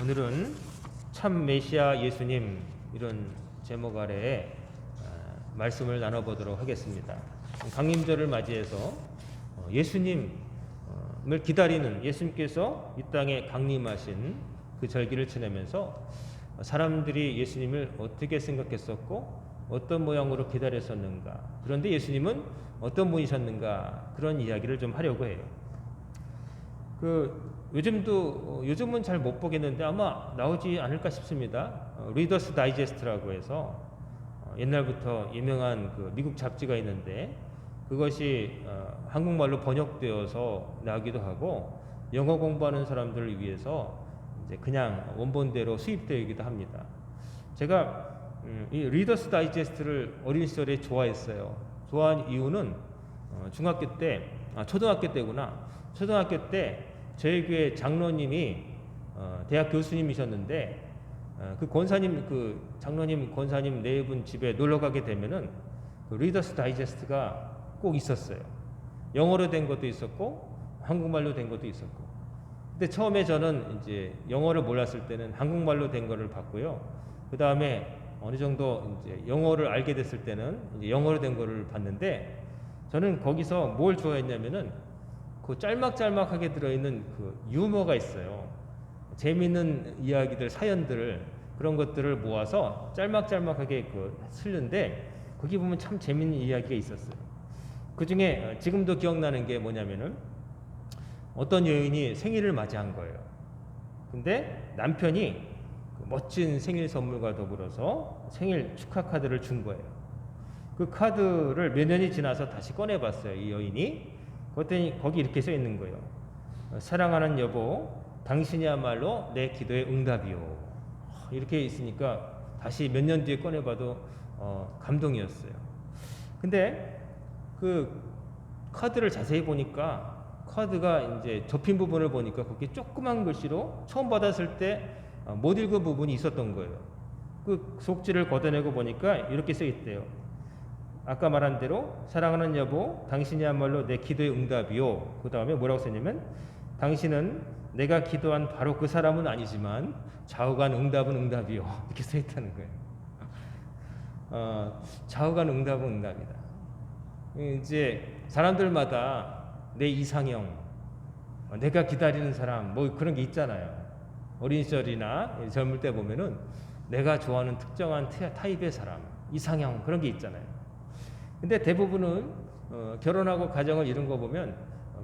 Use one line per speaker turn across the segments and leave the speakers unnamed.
오늘은 참 메시아 예수님 이런 제목 아래에 말씀을 나눠보도록 하겠습니다. 강림절을 맞이해서 예수님을 기다리는 예수님께서 이 땅에 강림하신 그 절기를 지내면서 사람들이 예수님을 어떻게 생각했었고 어떤 모양으로 기다렸었는가, 그런데 예수님은 어떤 분이셨는가, 그런 이야기를 좀 하려고 해요. 요즘은 잘 못 보겠는데 아마 나오지 않을까 싶습니다. 리더스 다이제스트라고 해서 옛날부터 유명한 그 미국 잡지가 있는데 그것이 한국말로 번역되어서 나오기도 하고 영어 공부하는 사람들을 위해서 이제 그냥 원본대로 수입되기도 합니다. 제가 이 리더스 다이제스트를 어린 시절에 좋아했어요. 좋아한 이유는 초등학교 때구나. 초등학교 때 저희 교회 장로님이 대학 교수님이셨는데 장로님 권사님 네 분 집에 놀러 가게 되면은 그 리더스 다이제스트가 꼭 있었어요. 영어로 된 것도 있었고 한국말로 된 것도 있었고. 근데 처음에 저는 이제 영어를 몰랐을 때는 한국말로 된 거를 봤고요. 그 다음에 어느 정도 이제 영어를 알게 됐을 때는 이제 영어로 된 거를 봤는데, 저는 거기서 뭘 좋아했냐면은 그 짤막짤막하게 들어있는 그 유머가 있어요. 재미있는 이야기들, 사연들을, 그런 것들을 모아서 짤막짤막하게 쓰는데 거기 보면 참 재미있는 이야기가 있었어요. 그 중에 지금도 기억나는 게 뭐냐면은 어떤 여인이 생일을 맞이한 거예요. 근데 남편이 그 멋진 생일 선물과 더불어서 생일 축하 카드를 준 거예요. 그 카드를 몇 년이 지나서 다시 꺼내봤어요, 이 여인이. 그랬더니 거기 이렇게 써 있는 거예요. 사랑하는 여보, 당신이야말로 내 기도의 응답이요. 이렇게 있으니까 다시 몇 년 뒤에 꺼내봐도 감동이었어요. 근데 그 카드를 자세히 보니까 카드가 이제 접힌 부분을 보니까 거기 조그만 글씨로 처음 받았을 때 못 읽은 부분이 있었던 거예요. 그 속지를 걷어내고 보니까 이렇게 써 있대요. 아까 말한 대로 사랑하는 여보, 당신이야말로 내 기도의 응답이요. 그 다음에 뭐라고 썼냐면 당신은 내가 기도한 바로 그 사람은 아니지만 좌우간 응답은 응답이요. 이렇게 써 있다는 거예요. 좌우간 응답은 응답이다. 이제 사람들마다 내 이상형, 내가 기다리는 사람, 뭐 그런 게 있잖아요. 어린 시절이나 젊을 때 보면은 내가 좋아하는 특정한 타입의 사람, 이상형, 그런 게 있잖아요. 근데 대부분은 결혼하고 가정을 이룬 거 보면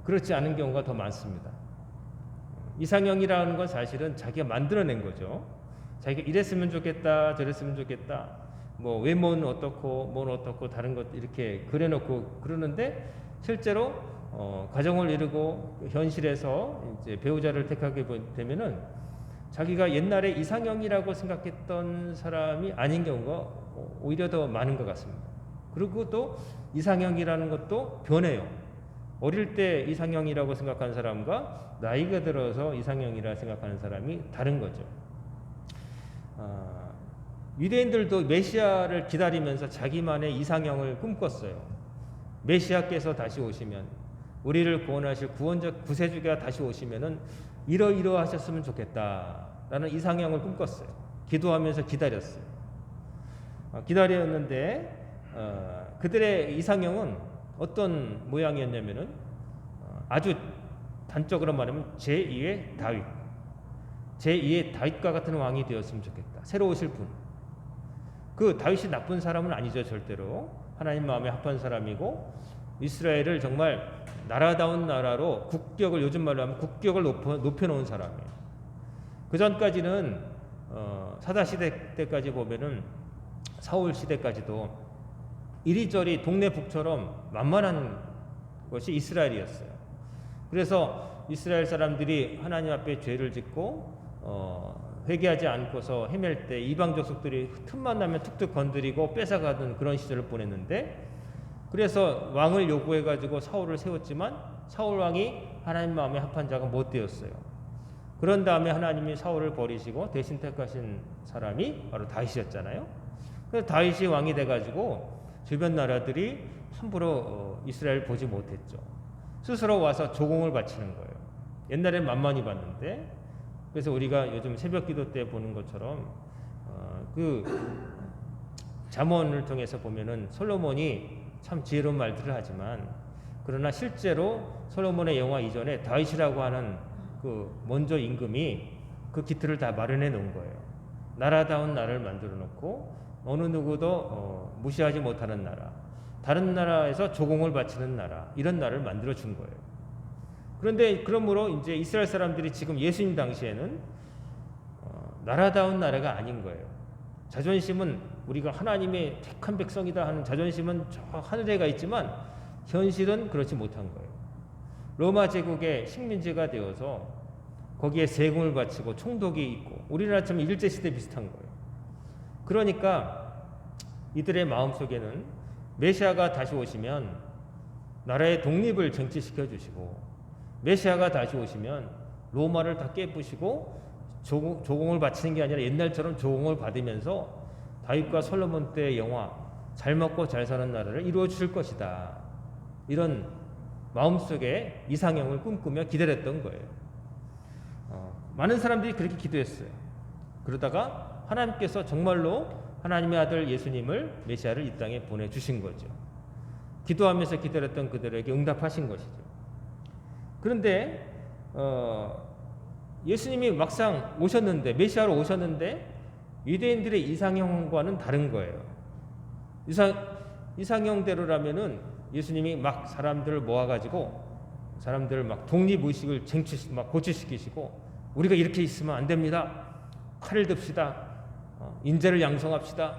그렇지 않은 경우가 더 많습니다. 이상형이라는 건 사실은 자기가 만들어낸 거죠. 자기가 이랬으면 좋겠다, 저랬으면 좋겠다, 뭐 외모는 어떻고 뭐는 어떻고 다른 것 이렇게 그려놓고 그러는데, 실제로 가정을 이루고 현실에서 이제 배우자를 택하게 되면은 자기가 옛날에 이상형이라고 생각했던 사람이 아닌 경우가 오히려 더 많은 것 같습니다. 그리고 또 이상형이라는 것도 변해요. 어릴 때 이상형이라고 생각하는 사람과 나이가 들어서 이상형이라 생각하는 사람이 다른 거죠. 유대인들도 메시아를 기다리면서 자기만의 이상형을 꿈꿨어요. 메시아께서 다시 오시면, 우리를 구원하실 구세주가 다시 오시면은 이러이러하셨으면 좋겠다라는 이상형을 꿈꿨어요. 기도하면서 기다렸어요. 기다렸는데 그들의 이상형은 어떤 모양이었냐면은 아주 단적으로 말하면 제2의 다윗, 제2의 다윗과 같은 왕이 되었으면 좋겠다. 새로 오실 분. 그 다윗이 나쁜 사람은 아니죠, 절대로. 하나님 마음에 합한 사람이고 이스라엘을 정말 나라다운 나라로 국격을, 요즘 말로 하면 국격을 높여놓은 사람이에요. 그 전까지는 사다시대 때까지 보면은 사울 시대까지도 이리저리 동네 북처럼 만만한 것이 이스라엘이었어요. 그래서 이스라엘 사람들이 하나님 앞에 죄를 짓고 회개하지 않고서 헤맬 때 이방 족속들이 틈만 나면 툭툭 건드리고 뺏어가던 그런 시절을 보냈는데, 그래서 왕을 요구해가지고 사울을 세웠지만 사울 왕이 하나님 마음에 합한 자가 못 되었어요. 그런 다음에 하나님이 사울을 버리시고 대신 택하신 사람이 바로 다윗이었잖아요. 그래서 다윗이 왕이 돼가지고 주변 나라들이 함부로 이스라엘 보지 못했죠. 스스로 와서 조공을 바치는 거예요. 옛날엔 만만히 봤는데 그래서 우리가 요즘 새벽기도 때 보는 것처럼 그 잠언을 통해서 보면은 솔로몬이 참 지혜로운 말들을 하지만, 그러나 실제로 솔로몬의 영화 이전에 다윗이라고 하는 그 먼저 임금이 그 기틀을 다 마련해 놓은 거예요. 나라다운 나라를 만들어 놓고 어느 누구도 무시하지 못하는 나라, 다른 나라에서 조공을 바치는 나라, 이런 나라를 만들어 준 거예요. 그런데 그러므로 이제 이스라엘 사람들이 지금 예수님 당시에는 나라다운 나라가 아닌 거예요. 자존심은 우리가 하나님의 택한 백성이다 하는 자존심은 저 하늘에 가 있지만 현실은 그렇지 못한 거예요. 로마 제국의 식민지가 되어서 거기에 세금을 바치고 총독이 있고 우리나라처럼 일제시대 비슷한 거예요. 그러니까 이들의 마음속에는 메시아가 다시 오시면 나라의 독립을 쟁취시켜 주시고, 메시아가 다시 오시면 로마를 다 깨부시고 조공을 바치는 게 아니라 옛날처럼 조공을 받으면서 다윗과 솔로몬 때의 영화 잘 먹고 잘 사는 나라를 이루어 주실 것이다, 이런 마음속에 이상형을 꿈꾸며 기다렸던 거예요. 많은 사람들이 그렇게 기도했어요. 그러다가 하나님께서 정말로 하나님의 아들 예수님을, 메시아를 이 땅에 보내주신 거죠. 기도하면서 기다렸던 그들에게 응답하신 것이죠. 그런데 예수님이 막상 오셨는데, 메시아로 오셨는데 유대인들의 이상형과는 다른 거예요. 이상형대로라면은 예수님이 막 사람들을 모아가지고 사람들을 막 독립의식을 막 고취시키시고, 우리가 이렇게 있으면 안 됩니다, 칼을 듭시다, 인재를 양성합시다,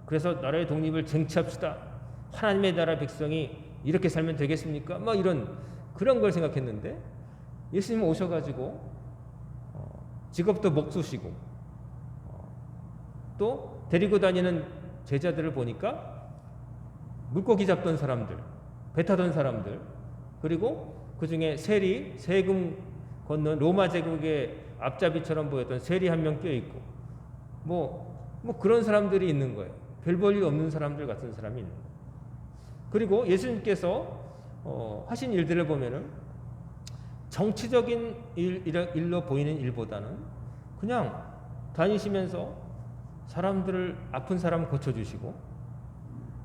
그래서 나라의 독립을 쟁취합시다, 하나님의 나라 백성이 이렇게 살면 되겠습니까? 막 이런 그런 걸 생각했는데, 예수님 오셔가지고 직업도 목수시고 또 데리고 다니는 제자들을 보니까 물고기 잡던 사람들, 배 타던 사람들, 그리고 그 중에 세금 걷는 로마 제국의 앞잡이처럼 보였던 세리 한 명 껴있고 뭐 그런 사람들이 있는 거예요. 별 볼 일 없는 사람들 같은 사람이 있는 거예요. 그리고 예수님께서 하신 일들을 보면은 정치적인 일로 보이는 일보다는 그냥 다니시면서 사람들을, 아픈 사람 고쳐주시고,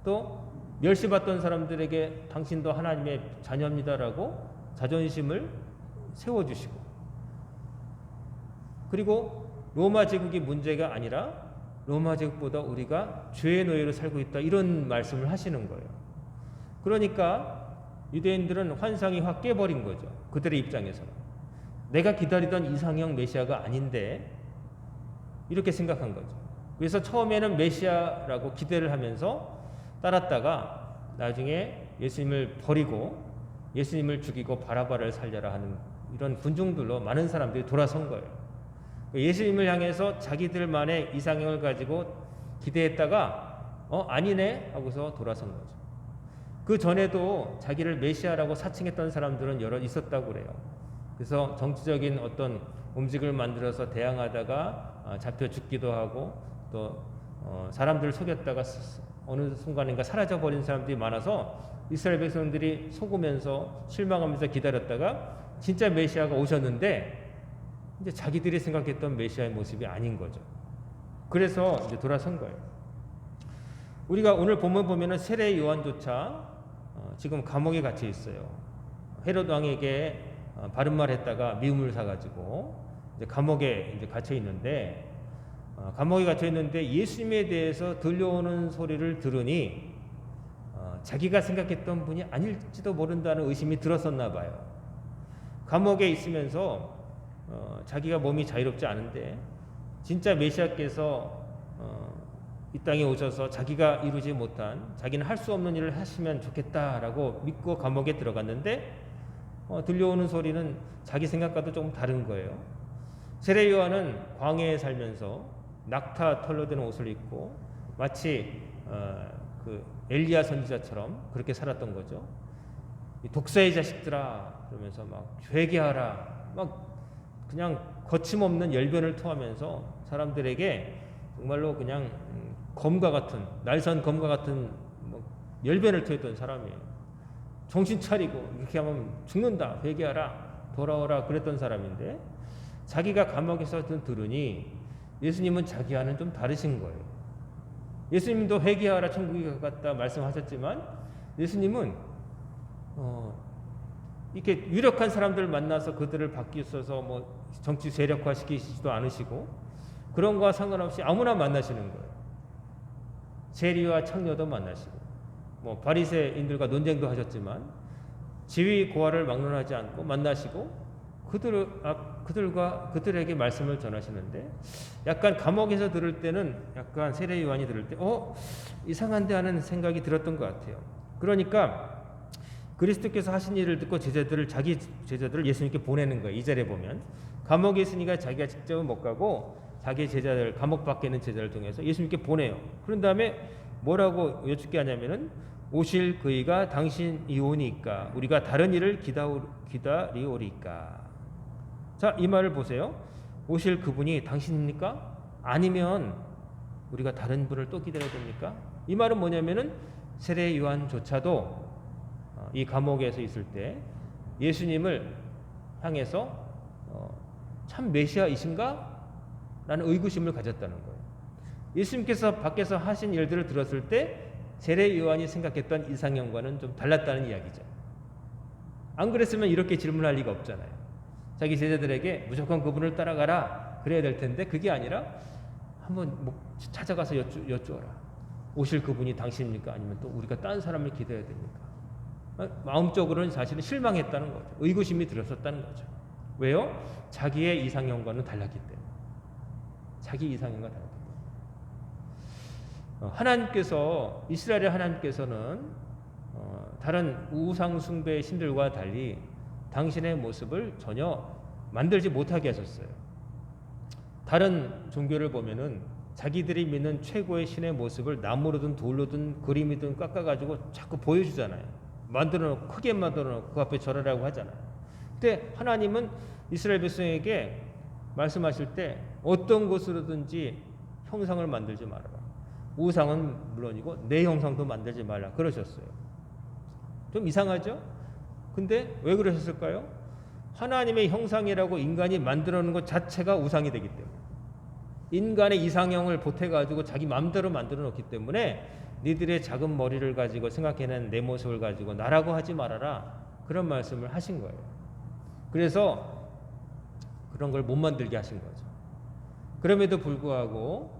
또 멸시받던 사람들에게 당신도 하나님의 자녀입니다라고 자존심을 세워주시고, 그리고 로마 제국이 문제가 아니라 로마 제국보다 우리가 죄의 노예로 살고 있다, 이런 말씀을 하시는 거예요. 그러니까 유대인들은 환상이 확 깨버린 거죠. 그들의 입장에서는 내가 기다리던 이상형 메시아가 아닌데, 이렇게 생각한 거죠. 그래서 처음에는 메시아라고 기대를 하면서 따랐다가 나중에 예수님을 버리고 예수님을 죽이고 바라바를 살려라 하는 이런 군중들로 많은 사람들이 돌아선 거예요. 예수님을 향해서 자기들만의 이상형을 가지고 기대했다가 아니네 하고서 돌아선 거죠. 그 전에도 자기를 메시아라고 사칭했던 사람들은 여러 있었다고 그래요. 그래서 정치적인 어떤 움직임을 만들어서 대항하다가 잡혀 죽기도 하고, 또 사람들을 속였다가 어느 순간인가 사라져버린 사람들이 많아서 이스라엘 백성들이 속으면서 실망하면서 기다렸다가 진짜 메시아가 오셨는데 이제 자기들이 생각했던 메시아의 모습이 아닌 거죠. 그래서 이제 돌아선 거예요. 우리가 오늘 본문 보면은 세례 요한조차 지금 감옥에 갇혀 있어요. 헤롯 왕에게 바른 말 했다가 미움을 사가지고 이제 감옥에 이제 갇혀 있는데, 예수님에 대해서 들려오는 소리를 들으니 자기가 생각했던 분이 아닐지도 모른다는 의심이 들었었나 봐요. 감옥에 있으면서 자기가 몸이 자유롭지 않은데 진짜 메시아께서 이 땅에 오셔서 자기가 이루지 못한, 자기는 할 수 없는 일을 하시면 좋겠다라고 믿고 감옥에 들어갔는데 들려오는 소리는 자기 생각과도 조금 다른 거예요. 세례 요한은 광야에 살면서 낙타 털로 된 옷을 입고 마치 그 엘리야 선지자처럼 그렇게 살았던 거죠. 이 독사의 자식들아 그러면서 막 회개하라, 막 그냥 거침없는 열변을 토하면서 사람들에게 정말로 그냥 검과 같은, 날선 검과 같은 뭐 열변을 토했던 사람이에요. 정신 차리고 이렇게 하면 죽는다, 회개하라, 돌아오라 그랬던 사람인데, 자기가 감옥에서 들으니 예수님은 자기와는 좀 다르신 거예요. 예수님도 회개하라 천국이 가깝다 말씀하셨지만 예수님은 이렇게 유력한 사람들을 만나서 그들을 바뀌어서 뭐 정치 세력화 시키시지도 않으시고 그런 거와 상관없이 아무나 만나시는 거예요. 세리와 창녀도 만나시고 뭐 바리새인들과 논쟁도 하셨지만 지위 고하를 막론하지 않고 만나시고 그들에게 말씀을 전하시는데 약간 감옥에서 들을 때는 약간 세례 요한이 들을 때 이상한데 하는 생각이 들었던 것 같아요. 그러니까 그리스도께서 하신 일을 듣고 자기 제자들을 예수님께 보내는 거예요. 2절에 보면 감옥에 있으니까 자기가 직접은 못 가고 자기 제자들 감옥 밖에 있는 제자를 통해서 예수님께 보내요. 그런 다음에 뭐라고 여쭙게 하냐면은 오실 그이가 당신이 오니까 우리가 다른 일을 기다리오리까. 자, 이 말을 보세요. 오실 그분이 당신입니까? 아니면 우리가 다른 분을 또 기다려야 됩니까? 이 말은 뭐냐면은 세례 요한조차도 이 감옥에서 있을 때 예수님을 향해서 참 메시아이신가? 라는 의구심을 가졌다는 거예요. 예수님께서 밖에서 하신 일들을 들었을 때 세례 요한이 생각했던 이상형과는 좀 달랐다는 이야기죠. 안 그랬으면 이렇게 질문할 리가 없잖아요. 자기 제자들에게 무조건 그분을 따라가라 그래야 될 텐데 그게 아니라 한번 찾아가서 여쭈어라. 오실 그분이 당신입니까? 아니면 또 우리가 딴 사람을 기다려야 됩니까? 마음적으로는 사실은 실망했다는 거죠. 의구심이 들었었다는 거죠. 왜요? 자기의 이상형과는 달랐기 때문에. 자기 이상형과 달랐기 때문에. 하나님께서 이스라엘의 하나님께서는 다른 우상 숭배의 신들과 달리 당신의 모습을 전혀 만들지 못하게 하셨어요. 다른 종교를 보면은 자기들이 믿는 최고의 신의 모습을 나무로든 돌로든 그림이든 깎아가지고 자꾸 보여주잖아요. 만들어놓고 크게 만들어놓고 그 앞에 절하라고 하잖아요. 근데 하나님은 이스라엘 백성에게 말씀하실 때 어떤 것으로든지 형상을 만들지 말아라. 우상은 물론이고 내 형상도 만들지 말라 그러셨어요. 좀 이상하죠? 근데 왜 그러셨을까요? 하나님의 형상이라고 인간이 만들어 놓은 것 자체가 우상이 되기 때문에 인간의 이상형을 보태가지고 자기 마음대로 만들어 놓기 때문에 니들의 작은 머리를 가지고 생각해낸 내 모습을 가지고 나라고 하지 말아라 그런 말씀을 하신 거예요. 그래서 그런 걸 못 만들게 하신 거죠. 그럼에도 불구하고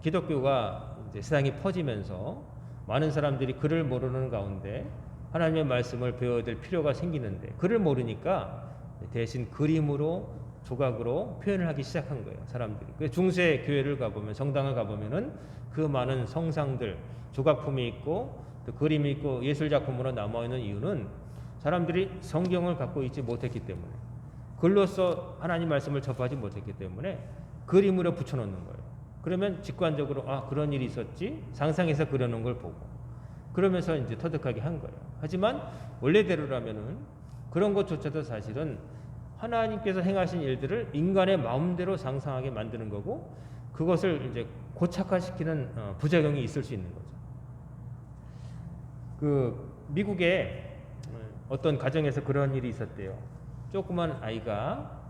기독교가 이제 세상에 퍼지면서 많은 사람들이 글을 모르는 가운데 하나님의 말씀을 배워야 될 필요가 생기는데 글을 모르니까 대신 그림으로 조각으로 표현을 하기 시작한 거예요. 사람들이. 그래서 중세 교회를 가보면 성당을 가보면은 그 많은 성상들 조각품이 있고 또 그림이 있고 예술 작품으로 남아 있는 이유는 사람들이 성경을 갖고 있지 못했기 때문에 글로써 하나님 말씀을 접하지 못했기 때문에 그림으로 붙여놓는 거예요. 그러면 직관적으로 그런 일이 있었지 상상해서 그려놓은 걸 보고 그러면서 이제 터득하게 한 거예요. 하지만 원래대로라면은 그런 것조차도 사실은 하나님께서 행하신 일들을 인간의 마음대로 상상하게 만드는 거고 그것을 이제 고착화시키는 부작용이 있을 수 있는 거죠. 그 미국에 어떤 가정에서 그런 일이 있었대요. 조그만 아이가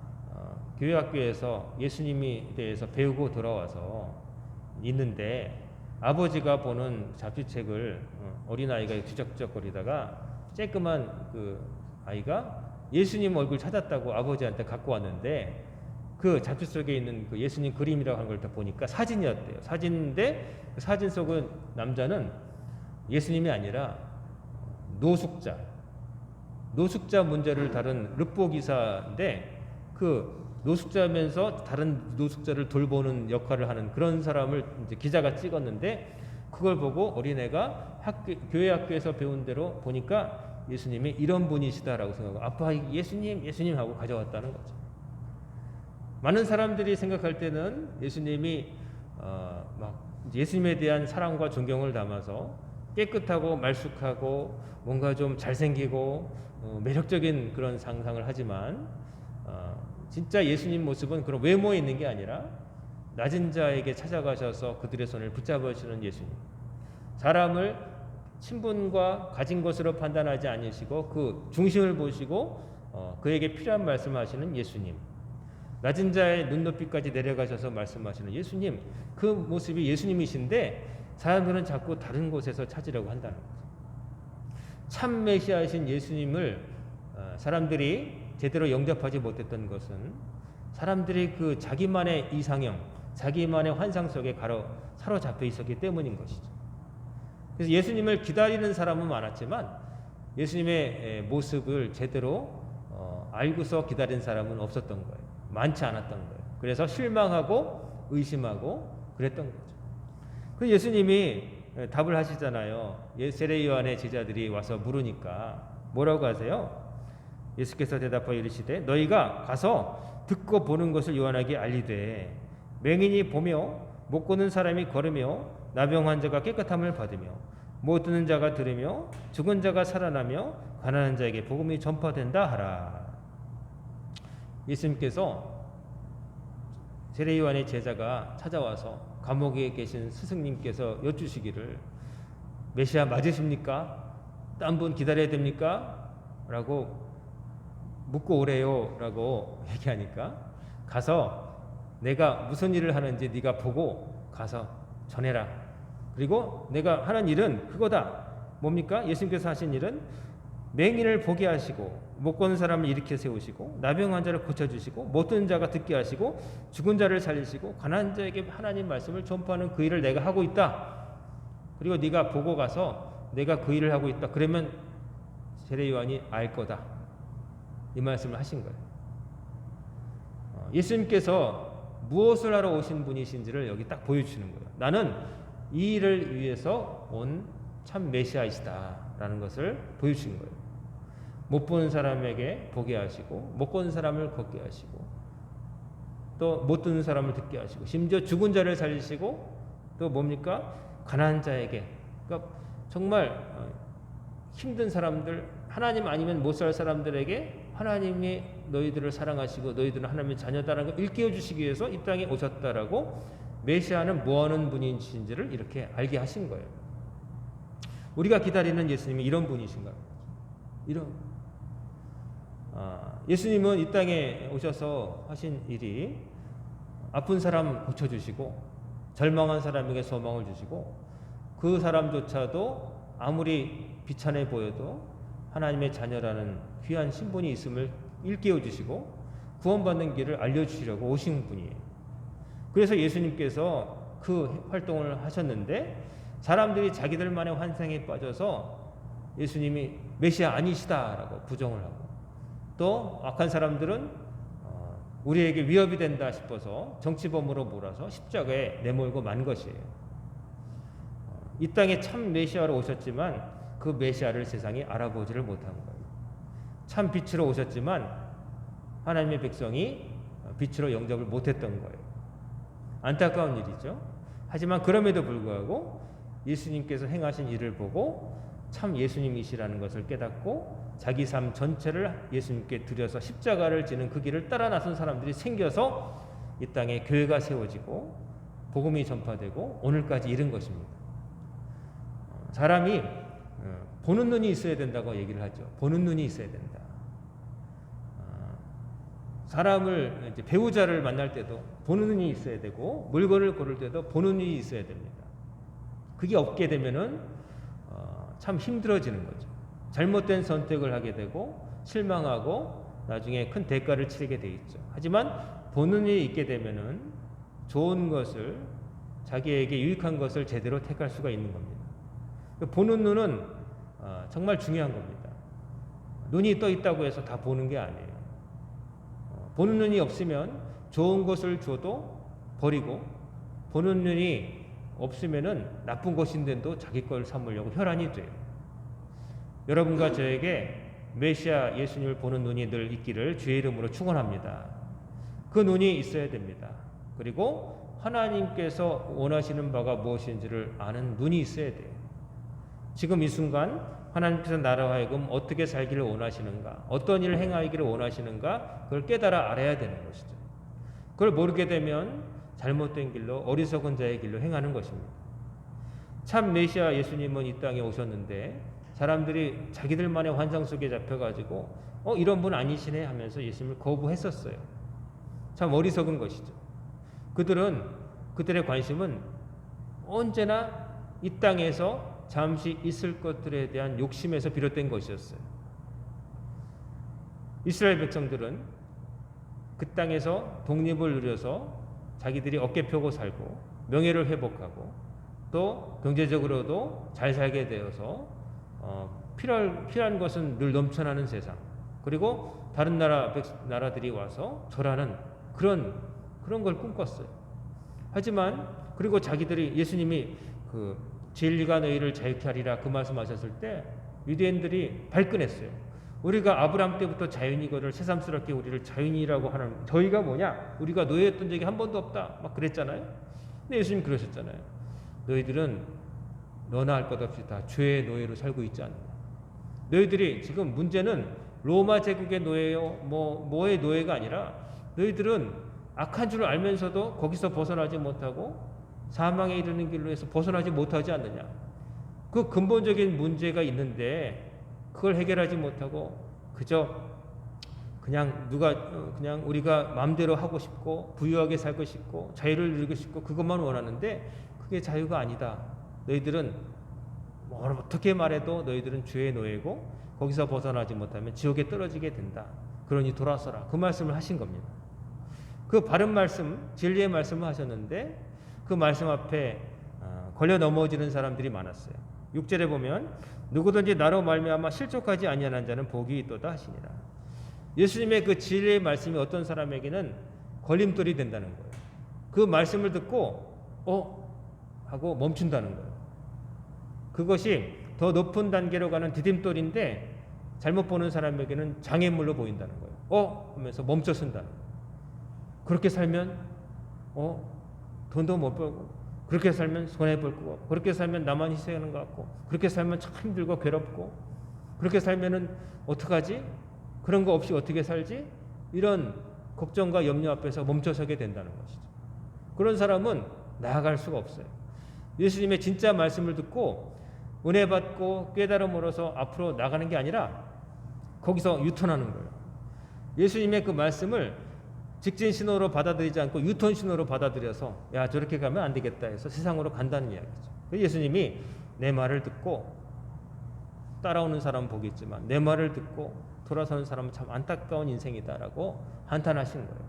교회 학교에서 예수님에 대해서 배우고 돌아와서 있는데 아버지가 보는 잡지책을 어린아이가 뒤적뒤적거리다가 쬐끄만 그 아이가 예수님 얼굴 찾았다고 아버지한테 갖고 왔는데 그 잡지 속에 있는 그 예수님 그림이라고 하는 걸 다 보니까 사진이었대요. 사진인데 그 사진 속의 남자는 예수님이 아니라 노숙자 문제를 다룬 르포 기사인데 그 노숙자면서 다른 노숙자를 돌보는 역할을 하는 그런 사람을 이제 기자가 찍었는데 그걸 보고 어린애가 교회 학교에서 배운 대로 보니까 예수님이 이런 분이시다라고 생각하고 아빠 예수님 하고 가져왔다는 거죠. 많은 사람들이 생각할 때는 예수님이 막 예수님에 대한 사랑과 존경을 담아서 깨끗하고 말쑥하고 뭔가 좀 잘생기고 매력적인 그런 상상을 하지만 진짜 예수님 모습은 그런 외모에 있는 게 아니라 낮은 자에게 찾아가셔서 그들의 손을 붙잡으시는 예수님. 사람을 친분과 가진 것으로 판단하지 않으시고 그 중심을 보시고 그에게 필요한 말씀을 하시는 예수님. 낮은 자의 눈높이까지 내려가셔서 말씀하시는 예수님, 그 모습이 예수님이신데 사람들은 자꾸 다른 곳에서 찾으려고 한다는 거죠. 참 메시아이신 예수님을 사람들이 제대로 영접하지 못했던 것은 사람들이 그 자기만의 이상형, 자기만의 환상 속에 사로잡혀 있었기 때문인 것이죠. 그래서 예수님을 기다리는 사람은 많았지만 예수님의 모습을 제대로 알고서 기다린 사람은 없었던 거예요. 많지 않았던 거예요. 그래서 실망하고 의심하고 그랬던 거죠. 그 예수님이 답을 하시잖아요. 세례 요한의 제자들이 와서 물으니까 뭐라고 하세요? 예수께서 대답하여 이르시되 너희가 가서 듣고 보는 것을 요한에게 알리되 맹인이 보며 못 걷는 사람이 걸으며 나병 환자가 깨끗함을 받으며 못 듣는 자가 들으며 죽은 자가 살아나며 가난한 자에게 복음이 전파된다 하라. 예수님께서 세례 요한의 제자가 찾아와서 감옥에 계신 스승님께서 여쭈시기를 메시아 맞으십니까? 딴 분 기다려야 됩니까? 라고 묻고 오래요 라고 얘기하니까 가서 내가 무슨 일을 하는지 네가 보고 가서 전해라. 그리고 내가 하는 일은 그거다. 뭡니까? 예수님께서 하신 일은 맹인을 보게 하시고 못 걷는 사람을 일으켜 세우시고 나병 환자를 고쳐주시고 못 듣는 자가 듣게 하시고 죽은 자를 살리시고 가난한 자에게 하나님 말씀을 전파하는 그 일을 내가 하고 있다. 그리고 네가 보고 가서 내가 그 일을 하고 있다. 그러면 세례 요한이 알 거다. 이 말씀을 하신 거예요. 예수님께서 무엇을 하러 오신 분이신지를 여기 딱 보여주시는 거예요. 나는 이 일을 위해서 온 참 메시아이시다라는 것을 보여주신 거예요. 못 보는 사람에게 보게 하시고 못 걷는 사람을 걷게 하시고 또 못 듣는 사람을 듣게 하시고 심지어 죽은 자를 살리시고 또 뭡니까? 가난한 자에게, 그러니까 정말 힘든 사람들, 하나님 아니면 못 살 사람들에게 하나님이 너희들을 사랑하시고 너희들은 하나님의 자녀다라는 걸 일깨워 주시기 위해서 이 땅에 오셨다라고 메시아는 뭐하는 분이신지를 이렇게 알게 하신 거예요. 우리가 기다리는 예수님이 이런 분이신가요? 예수님은 이 땅에 오셔서 하신 일이 아픈 사람 고쳐주시고 절망한 사람에게 소망을 주시고 그 사람조차도 아무리 비참해 보여도 하나님의 자녀라는 귀한 신분이 있음을 일깨워 주시고 구원받는 길을 알려주시려고 오신 분이에요. 그래서 예수님께서 그 활동을 하셨는데 사람들이 자기들만의 환상에 빠져서 예수님이 메시아 아니시다라고 부정을 하고 또 악한 사람들은 우리에게 위협이 된다 싶어서 정치범으로 몰아서 십자가에 내몰고 만 것이에요. 이 땅에 참 메시아로 오셨지만 그 메시아를 세상이 알아보지를 못한 거예요. 참 빛으로 오셨지만 하나님의 백성이 빛으로 영접을 못했던 거예요. 안타까운 일이죠. 하지만 그럼에도 불구하고 예수님께서 행하신 일을 보고 참 예수님이시라는 것을 깨닫고 자기 삶 전체를 예수님께 드려서 십자가를 지는 그 길을 따라 나선 사람들이 생겨서 이 땅에 교회가 세워지고 복음이 전파되고 오늘까지 이른 것입니다. 사람이 보는 눈이 있어야 된다고 얘기를 하죠. 보는 눈이 있어야 된다. 사람을 이제 배우자를 만날 때도 보는 눈이 있어야 되고 물건을 고를 때도 보는 눈이 있어야 됩니다. 그게 없게 되면은 참 힘들어지는 거죠. 잘못된 선택을 하게 되고 실망하고 나중에 큰 대가를 치르게 돼 있죠. 하지만 보는 눈이 있게 되면은 좋은 것을 자기에게 유익한 것을 제대로 택할 수가 있는 겁니다. 보는 눈은 정말 중요한 겁니다. 눈이 떠 있다고 해서 다 보는 게 아니에요. 보는 눈이 없으면 좋은 것을 줘도 버리고 보는 눈이 없으면은 나쁜 것인데도 자기 걸 삼으려고 혈안이 돼요. 여러분과 저에게 메시아 예수님을 보는 눈이 늘 있기를 주의 이름으로 축원합니다. 그 눈이 있어야 됩니다. 그리고 하나님께서 원하시는 바가 무엇인지를 아는 눈이 있어야 돼요. 지금 이 순간 하나님께서 나로 하여금 어떻게 살기를 원하시는가, 어떤 일을 행하기를 원하시는가, 그걸 깨달아 알아야 되는 것이죠. 그걸 모르게 되면 잘못된 길로 어리석은 자의 길로 행하는 것입니다. 참 메시아 예수님은 이 땅에 오셨는데 사람들이 자기들만의 환상 속에 잡혀가지고 이런 분 아니시네 하면서 예수님을 거부했었어요. 참 어리석은 것이죠. 그들의 관심은 언제나 이 땅에서 잠시 있을 것들에 대한 욕심에서 비롯된 것이었어요. 이스라엘 백성들은 그 땅에서 독립을 누려서 자기들이 어깨 펴고 살고 명예를 회복하고 또 경제적으로도 잘 살게 되어서 필요한 것은 늘 넘쳐나는 세상, 그리고 다른 나라들이 와서 절하는 그런 걸 꿈꿨어요. 하지만 그리고 자기들이 예수님이 그 진리가 너희를 자유케 하리라 그 말씀하셨을 때 유대인들이 발끈했어요. 우리가 아브라함 때부터 자유인이거늘 새삼스럽게 우리를 자유인이라고 하는 저희가 뭐냐? 우리가 노예였던 적이 한 번도 없다. 막 그랬잖아요. 근데 예수님 그러셨잖아요. 너희들은 너나 할 것 없이 다 죄의 노예로 살고 있지 않느냐. 너희들이 지금 문제는 로마 제국의 노예요, 뭐의 노예가 아니라 너희들은 악한 줄 알면서도 거기서 벗어나지 못하고 사망에 이르는 길로 해서 벗어나지 못하지 않느냐. 그 근본적인 문제가 있는데 그걸 해결하지 못하고 그저 그냥 우리가 마음대로 하고 싶고 부유하게 살고 싶고 자유를 누리고 싶고 그것만 원하는데 그게 자유가 아니다. 너희들은 어떻게 말해도 너희들은 죄의 노예고 거기서 벗어나지 못하면 지옥에 떨어지게 된다. 그러니 돌아서라. 그 말씀을 하신 겁니다. 그 바른 말씀, 진리의 말씀을 하셨는데 그 말씀 앞에 걸려 넘어지는 사람들이 많았어요. 6절에 보면 누구든지 나로 말미암아 실족하지 아니하는 자는 복이 있도다 하시니라. 예수님의 그 진리의 말씀이 어떤 사람에게는 걸림돌이 된다는 거예요. 그 말씀을 듣고 하고 멈춘다는 거예요. 그것이 더 높은 단계로 가는 디딤돌인데 잘못 보는 사람에게는 장애물로 보인다는 거예요. 하면서 멈춰 쓴다는 거예요. 그렇게 살면 돈도 못 벌고, 그렇게 살면 손해볼 거고, 그렇게 살면 나만 희생하는 것 같고, 그렇게 살면 참 힘들고 괴롭고, 그렇게 살면은 어떡하지? 그런 거 없이 어떻게 살지? 이런 걱정과 염려 앞에서 멈춰서게 된다는 것이죠. 그런 사람은 나아갈 수가 없어요. 예수님의 진짜 말씀을 듣고 은혜 받고 깨달음으로써 앞으로 나가는 게 아니라 거기서 유턴하는 거예요. 예수님의 그 말씀을 직진 신호로 받아들이지 않고 유턴 신호로 받아들여서 야 저렇게 가면 안 되겠다 해서 세상으로 간다는 이야기죠. 예수님이 내 말을 듣고 따라오는 사람은 복이 있지만 내 말을 듣고 돌아서는 사람은 참 안타까운 인생이다라고 한탄하신 거예요.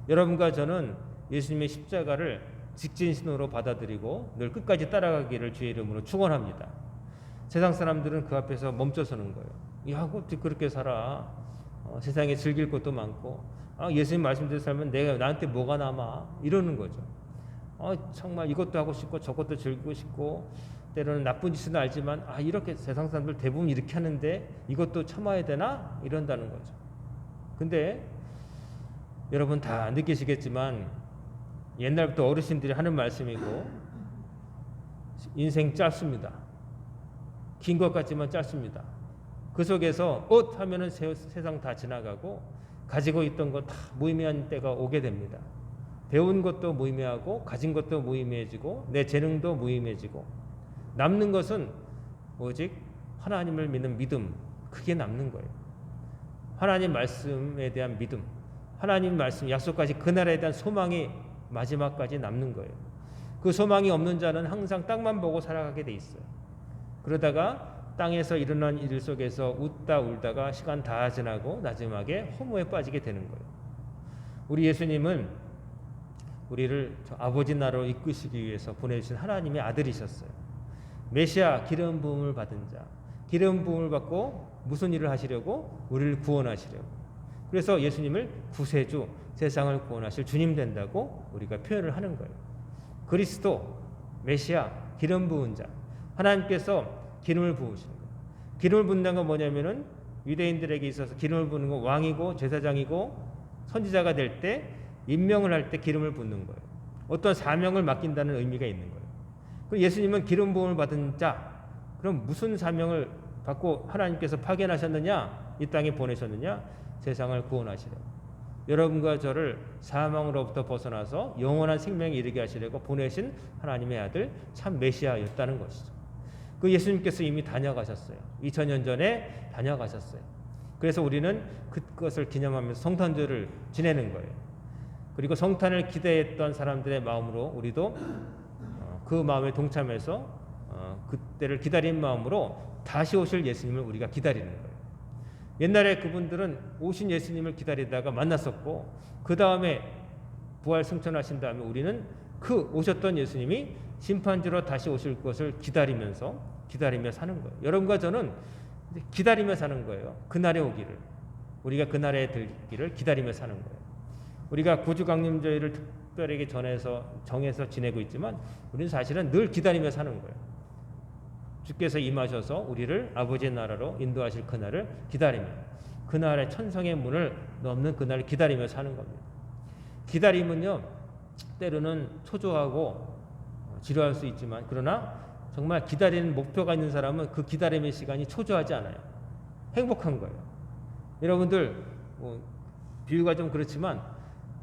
여러분과 저는 예수님의 십자가를 직진 신호로 받아들이고 늘 끝까지 따라가기를 주의 이름으로 축원합니다. 세상 사람들은 그 앞에서 멈춰서는 거예요. 야, 어떻게 그렇게 살아? 세상에 즐길 것도 많고, 예수님 말씀대로 살면 나한테 뭐가 남아? 이러는 거죠. 정말 이것도 하고 싶고 저것도 즐기고 싶고 때로는 나쁜 짓은 알지만 이렇게 세상 사람들 대부분 이렇게 하는데 이것도 참아야 되나? 이런다는 거죠. 근데 여러분 다 느끼시겠지만 옛날부터 어르신들이 하는 말씀이고 인생 짧습니다. 긴 것 같지만 짧습니다. 그 속에서 하면은 세상 다 지나가고 가지고 있던 거 다 무의미한 때가 오게 됩니다. 배운 것도 무의미하고 가진 것도 무의미해지고 내 재능도 무의미해지고 남는 것은 오직 하나님을 믿는 믿음, 그게 남는 거예요. 하나님 말씀에 대한 믿음, 하나님 말씀 약속까지 그날에 대한 소망이 마지막까지 남는 거예요. 그 소망이 없는 자는 항상 땅만 보고 살아가게 돼 있어요. 그러다가 땅에서 일어난 일 속에서 웃다 울다가 시간 다 지나고 마지막에 허무에 빠지게 되는 거예요. 우리 예수님은 우리를 아버지 나라로 이끄시기 위해서 보내주신 하나님의 아들이셨어요. 메시아 기름 부음을 받은 자, 기름 부음을 받고 무슨 일을 하시려고? 우리를 구원하시려고. 그래서 예수님을 구세주, 세상을 구원하실 주님 된다고 우리가 표현을 하는 거예요. 그리스도, 메시아, 기름 부은 자, 하나님께서 기름을 부으시는 거예요. 기름을 붓는 건 뭐냐면은 유대인들에게 있어서 기름을 부는 건 왕이고 제사장이고 선지자가 될 때 임명을 할 때 기름을 붓는 거예요. 어떤 사명을 맡긴다는 의미가 있는 거예요. 그리고 예수님은 기름 부음을 받은 자, 그럼 무슨 사명을 받고 하나님께서 파견하셨느냐? 이 땅에 보내셨느냐? 세상을 구원하시려고. 여러분과 저를 사망으로부터 벗어나서 영원한 생명에 이르게 하시려고 보내신 하나님의 아들 참 메시아였다는 것이죠. 그 예수님께서 이미 다녀가셨어요. 2000년 전에 다녀가셨어요. 그래서 우리는 그것을 기념하면서 성탄절을 지내는 거예요. 그리고 성탄을 기대했던 사람들의 마음으로 우리도 그 마음에 동참해서 그때를 기다린 마음으로 다시 오실 예수님을 우리가 기다리는 거예요. 옛날에 그분들은 오신 예수님을 기다리다가 만났었고 그 다음에 부활 승천하신 다음에 우리는 그 오셨던 예수님이 심판주로 다시 오실 것을 기다리며 사는 거예요. 여러분과 저는 기다리며 사는 거예요. 그날에 오기를, 우리가 그날에 들기를 기다리며 사는 거예요. 우리가 구주강림주의를 특별하게 정해서 지내고 있지만 우리는 사실은 늘 기다리며 사는 거예요. 주께서 임하셔서 우리를 아버지의 나라로 인도하실 그날을 기다리며 그날의 천성의 문을 넘는 그날을 기다리며 사는 겁니다. 기다림은요, 때로는 초조하고 지루할 수 있지만 그러나 정말 기다리는 목표가 있는 사람은 그 기다림의 시간이 초조하지 않아요. 행복한 거예요. 여러분들 비유가 좀 그렇지만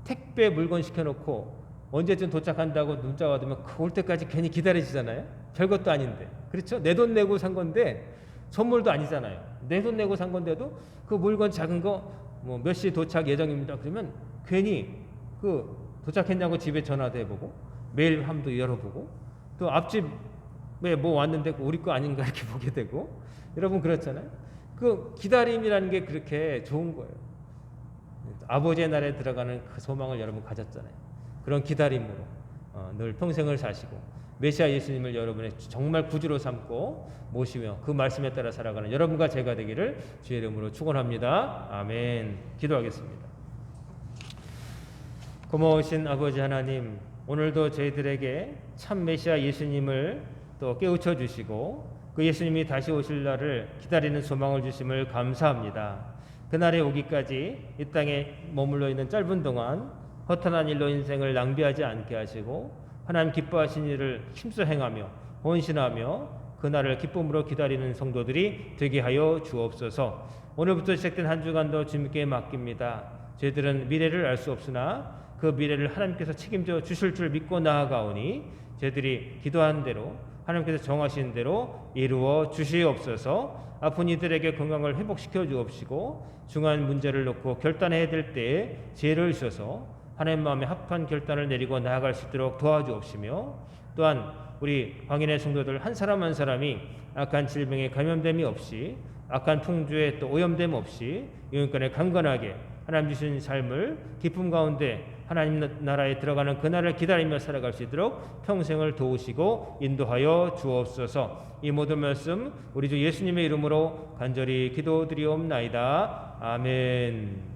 택배 물건 시켜놓고 언제쯤 도착한다고 문자가 오면 올 때까지 괜히 기다리시잖아요. 별것도 아닌데, 그렇죠? 내 돈 내고 산 건데 선물도 아니잖아요. 내 돈 내고 산 건데도 그 물건 작은 거 몇 시 도착 예정입니다. 그러면 괜히 그 도착했냐고 집에 전화도 해보고 메일함도 열어보고 또 앞집에 뭐 왔는데 우리 거 아닌가 이렇게 보게 되고, 여러분 그렇잖아요. 그 기다림이라는 게 그렇게 좋은 거예요. 아버지의 나라에 들어가는 그 소망을 여러분 가졌잖아요. 그런 기다림으로 늘 평생을 사시고 메시아 예수님을 여러분의 정말 구주로 삼고 모시며 그 말씀에 따라 살아가는 여러분과 제가 되기를 주의 이름으로 축원합니다. 아멘. 기도하겠습니다. 고마우신 아버지 하나님, 오늘도 저희들에게 참 메시아 예수님을 또 깨우쳐 주시고 그 예수님이 다시 오실 날을 기다리는 소망을 주심을 감사합니다. 그날에 오기까지 이 땅에 머물러 있는 짧은 동안 허탄한 일로 인생을 낭비하지 않게 하시고 하나님 기뻐하신 일을 힘써 행하며 헌신하며 그날을 기쁨으로 기다리는 성도들이 되게 하여 주옵소서. 오늘부터 시작된 한 주간도 주님께 맡깁니다. 저희들은 미래를 알 수 없으나 그 미래를 하나님께서 책임져 주실 줄 믿고 나아가오니 저희들이 기도한 대로 하나님께서 정하신 대로 이루어 주시옵소서. 아픈 이들에게 건강을 회복시켜 주옵시고 중요한 문제를 놓고 결단해야 될 때에 지혜를 주셔서 하나님 마음에 합한 결단을 내리고 나아갈 수 있도록 도와주옵시며, 또한 우리 광인의 성도들 한 사람 한 사람이 악한 질병에 감염됨이 없이 악한 풍주에 또 오염됨 없이 영육간에 강건하게 하나님 주신 삶을 기쁨 가운데 하나님 나라에 들어가는 그날을 기다리며 살아갈 수 있도록 평생을 도우시고 인도하여 주옵소서. 이 모든 말씀 우리 주 예수님의 이름으로 간절히 기도드리옵나이다. 아멘.